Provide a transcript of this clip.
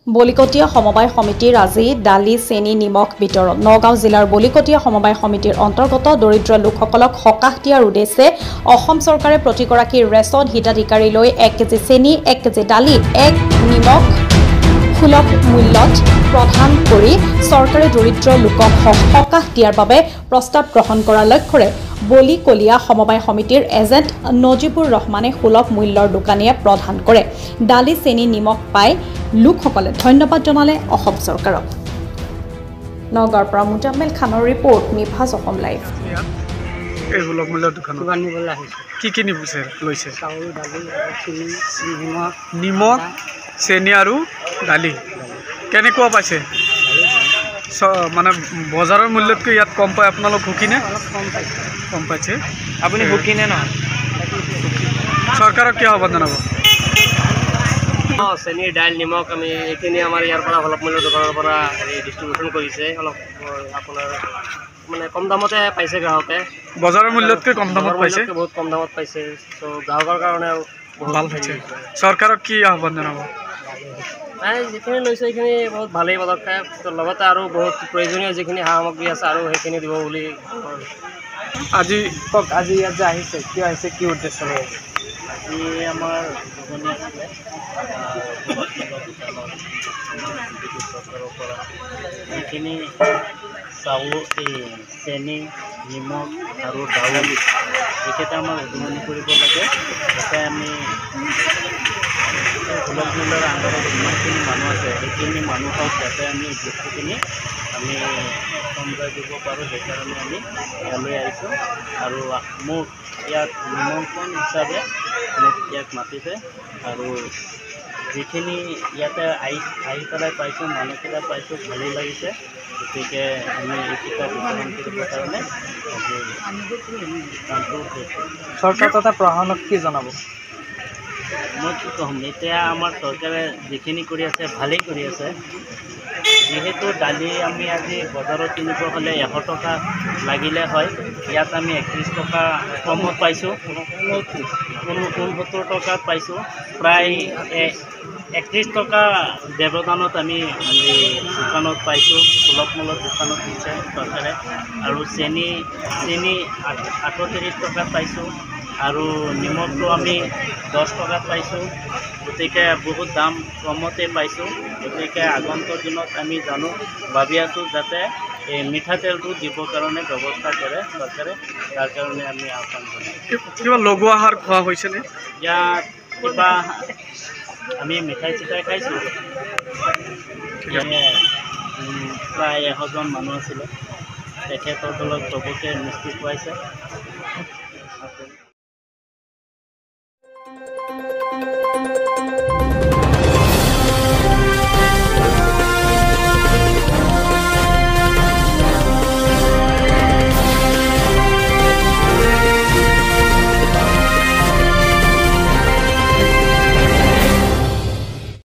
বলিকটীয়া সমবায় সমিতিৰ আজি দালি চেনি নিমখ বিতৰণ নগাঁও জিলাৰ বলিকটীয়া সমবায় সমিতিৰ অন্তৰ্গত দৰিদ্ৰ লোকসকলক সকাহ দিয়াৰ উদ্দেশ্যে অসম চৰকাৰে প্ৰতিগৰাকী ৰেচন হিতাধিকাৰীলৈ 1 কেজি চেনি 1 কেজি দালি 1 নিমখ সুলভ মূল্যত প্ৰদান কৰি চৰকাৰে দৰিদ্ৰ লোকক সকাহ দিয়াৰ বাবে প্ৰস্তাৱ গ্ৰহণ কৰাৰ লক্ষ্যৰে বলিকলীয়া সমবায় সমিতিৰ এজেণ্ট নজিবুৰ ৰহমানে সুলভ মূল্যৰ দোকানীয়ে প্ৰদান কৰে দালি চেনি নিমখ পাই লোকসকলে ধন্যবাদ জনালে অসম চৰকাৰক নগাঁৱৰ পৰা মুজাম্মেল খানৰ ৰিপৰ্ট নিভাজ অসম লাইভ এই সুলভ মূল্যৰ দোকানত কি নিবছে লৈছে চাউল দালি চেনি নিমখ চেনি আৰু দালি কেনেকুৱা পাইছে মানে বজাৰৰ মূল্যতকৈ ইয়াত কম পায় আপোনালোক সুখীনে কম পাইছে আপুনি সুখীনে নহয় চৰকাৰক কি আহ্বান জনাব চেনি দাইল নিমখ আমি এইখিনি আমাৰ ইয়াৰ পৰা সুলভ মূল্যৰ দোকানৰ পৰা ডিষ্ট্ৰিবিউশ্যন কৰিছে অলপ আপোনাৰ মানে কম দামতে পাইছে গ্ৰাহকে বজাৰৰ মূল্যতকৈ কম দামত পাইছে বহুত কম দামত পাইছে চ' গ্ৰাহকৰ কাৰণে ভাল হৈছে চৰকাৰক কি আহ্বান জনাব নাই যিখিনি লৈছে সেইখিনি বহুত ভালেই পদক্ষেপ লগতে আৰু বহুত প্ৰয়োজনীয় যিখিনি সামগ্ৰী আছে আৰু সেইখিনি দিব বুলি আজি কওক আজি ইয়াত যে আহিছে কিয় আহিছে কি উদ্দেশ্য লৈ আহিছে আজি আমাৰ দুজনী আছিলে চৰকাৰৰ পৰা যিখিনি চাউল চেনি নিমখ আৰু দালি এইকেইটা আমাৰ উদগনি কৰিব লাগে যাতে আমি সুলভ মূল্যৰ আণ্ডাৰত যিমানখিনি মানুহ আছে সেইখিনি মানুহক যাতে আমি বস্তুখিনি আমি সমজাই দিব পাৰোঁ সেইকাৰণে আমি ইয়ালৈ আহিছোঁ আৰু মোক ইয়াত নিমন্ত্ৰণ হিচাপে মোক ইয়াত মাতিছে আৰু যিখিনি ইয়াতে আহি পেলাই পাইছোঁ মানুহকেইটা পাইছোঁ ভালেই লাগিছে গতিকে আমি এইকেইটা বিতৰণ কৰিবৰ কাৰণে কামটো চৰকাৰ তথা প্ৰশাসনক কি জনাব মই কি ক'ম এতিয়া আমাৰ চৰকাৰে যিখিনি কৰি আছে ভালেই কৰি আছে যিহেতু দালি আমি আজি বজাৰত কিনিব হ'লে 100 টকা লাগিলে হয় ইয়াত আমি 31 টকা কমত পাইছোঁ 69 টকাত পাইছোঁ প্ৰায় 31 টকা ব্যৱধানত আমি দোকানত পাইছোঁ সুলভ মূল্যৰ দোকানত দিছে চৰকাৰে আৰু চেনি 38 টকাত পাইছোঁ আৰু নিমখটো আমি 10 টকাত পাইছোঁ গতিকে বহুত দাম কমতে পাইছোঁ গতিকে আগন্তুক দিনত আমি ভাবি আছোঁ যাতে এই মিঠাতেলটো দিবৰ কাৰণে ব্যৱস্থা কৰে চৰকাৰে তাৰ কাৰণে আমি আহ্বান জনাওঁ কিবা লঘু আহাৰ খোৱা হৈছেনে ইয়াত কিবা আমি মিঠাই চিঠাই খাইছোঁ প্ৰায় 100জন মানুহ আছিলে তেখেতসকলক চবকে মিষ্টি খুৱাইছে